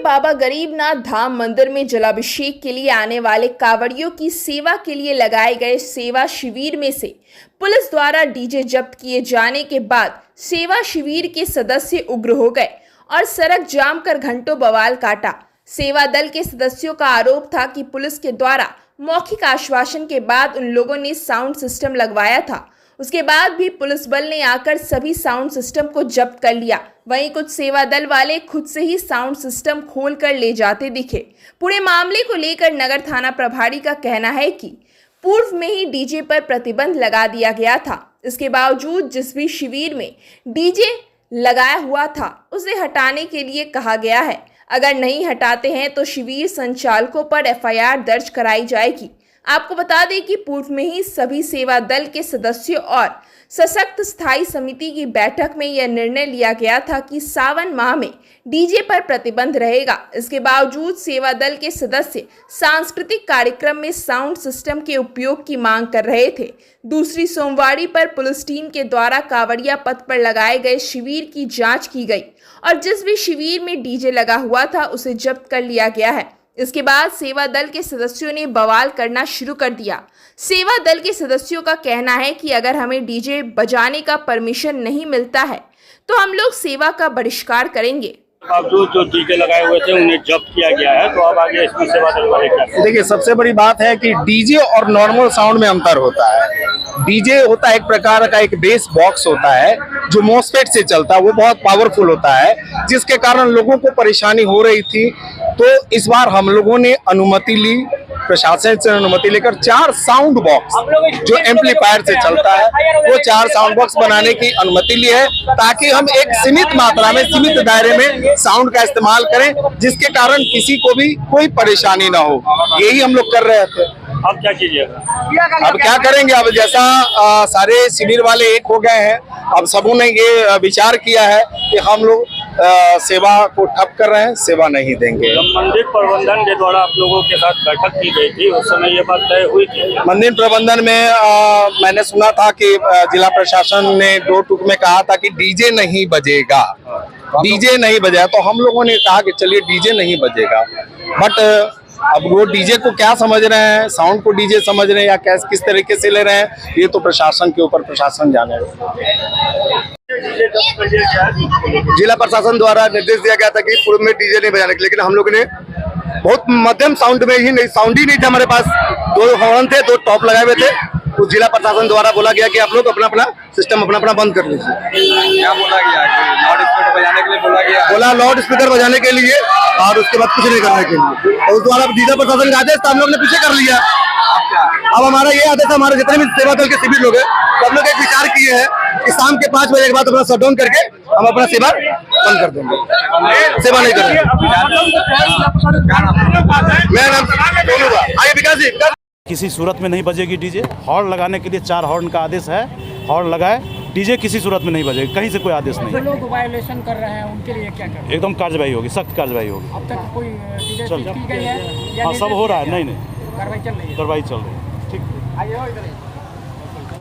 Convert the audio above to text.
बाबा गरीबनाथ धाम मंदिर में जलाभिषेक के लिए आने वाले कांवड़ियों की सेवा के लिए लगाए गए सेवा शिविर में से पुलिस द्वारा डीजे जब्त किए जाने के बाद सेवा शिविर के सदस्य उग्र हो गए और सड़क जाम कर घंटों बवाल काटा। सेवा दल के सदस्यों का आरोप था कि पुलिस के द्वारा मौखिक आश्वासन के बाद उन लोगों ने साउंड सिस्टम लगवाया था, उसके बाद भी पुलिस बल ने आकर सभी साउंड सिस्टम को जब्त कर लिया। वहीं कुछ सेवा दल वाले खुद से ही साउंड सिस्टम खोल कर ले जाते दिखे। पूरे मामले को लेकर नगर थाना प्रभारी का कहना है कि पूर्व में ही डीजे पर प्रतिबंध लगा दिया गया था। इसके बावजूद जिस भी शिविर में डीजे लगाया हुआ था उसे हटाने के लिए कहा गया है। अगर नहीं हटाते हैं तो शिविर संचालकों पर एफआईआर दर्ज कराई जाएगी। आपको बता दें कि पूर्व में ही सभी सेवा दल के सदस्यों और सशक्त स्थायी समिति की बैठक में यह निर्णय लिया गया था कि सावन माह में डीजे पर प्रतिबंध रहेगा। इसके बावजूद सेवा दल के सदस्य सांस्कृतिक कार्यक्रम में साउंड सिस्टम के उपयोग की मांग कर रहे थे। दूसरी सोमवारी पर पुलिस टीम के द्वारा कांवड़िया पथ पर लगाए गए शिविर की जांच की गई और जिस भी शिविर में डीजे लगा हुआ था उसे जब्त कर लिया गया है। इसके बाद सेवा दल के सदस्यों ने बवाल करना शुरू कर दिया। सेवा दल के सदस्यों का कहना है कि अगर हमें डीजे बजाने का परमिशन नहीं मिलता है तो हम लोग सेवा का बहिष्कार करेंगे। अब जो डीजे लगाए हुए थे उन्हें जब्त किया गया है, तो अब आगे इसमें सेवा दल वाले क्या? देखिए, सबसे बड़ी बात है कि डीजे और नॉर्मल साउंड में अंतर होता है। डीजे होता है एक प्रकार का एक बेस बॉक्स होता है जो मॉस्फेट से चलता है, वो बहुत पावरफुल होता है, जिसके कारण लोगों को परेशानी हो रही थी। तो इस बार हम लोगों ने अनुमति ली, प्रशासन से अनुमति लेकर 4 साउंड बॉक्स जो एम्पलीफायर से चलता है वो 4 साउंड बॉक्स बनाने की अनुमति ली है, ताकि हम एक सीमित मात्रा में, सीमित दायरे में साउंड का इस्तेमाल करें, जिसके कारण किसी को भी कोई परेशानी ना हो। यही हम लोग कर रहे थे। अब क्या कीजिएगा? अब क्या करेंगे? अब जैसा सारे शिविर वाले एक हो गए हैं, अब सबों ने ये विचार किया है कि हम लोग सेवा को ठप कर रहे हैं, सेवा नहीं देंगे। मंदिर प्रबंधन के द्वारा आप लोगों के साथ बैठक की गई थी, उस समय ये बात तय हुई थी? मंदिर प्रबंधन में मैंने सुना था कि जिला प्रशासन ने 2 टूक में कहा था कि डीजे नहीं बजेगा, डीजे नहीं बजेगा। तो हम लोगों ने कहा कि चलिए डीजे नहीं बजेगा, बट अब वो डीजे को क्या समझ रहे हैं, साउंड को डीजे समझ रहे हैं या किस तरीके से ले रहे हैं, ये तो प्रशासन के ऊपर प्रशासन जाने। जिला प्रशासन द्वारा निर्देश दिया गया था कि पूर्व में डीजे नहीं बजाने के, लेकिन हम लोगों ने बहुत मध्यम साउंड में ही नहीं, साउंड ही नहीं था हमारे पास, 2 हॉर्न थे, 2 टॉप लगाए हुए थे। तो जिला प्रशासन द्वारा बोला गया कि आप लोग अपना अपना सिस्टम अपना बंद कर लीजिए। क्या बोला गया? लाउड स्पीकर बजाने के लिए बोला गया? बोला लाउड स्पीकर बजाने के लिए और उसके बाद कुछ नहीं करने के लिए। और उस द्वारा जिला प्रशासन का आदेश था, हम लोग ने पीछे कर लिया। अब हमारा ये आदेश है, हमारे जितने भी सेवा दल के शिविर लोग हैं सब लोग एक विचार किए हैं कि शाम के 5 बजे के बाद अपना शटडाउन करके हम अपना सेवा बंद कर देंगे, सेवा नहीं करेंगे। मेरा नाम आइए विकास जी। किसी सूरत में नहीं बजेगी डीजे। हॉर्न लगाने के लिए 4 हॉर्न का आदेश है, हॉर्न लगाए, डीजे किसी सूरत में नहीं बजेगी, कहीं से कोई आदेश नहीं। जो लोग वायलेशन कर रहे हैं उनके लिए क्या करें? एकदम कार्रवाई होगी, सख्त कार्रवाई होगी। अब तक कोई डीजे चल की गई है? हाँ, सब हो रहा है। नहीं कार्रवाई चल रही है। कार्रवाई चल रही है। ठीक।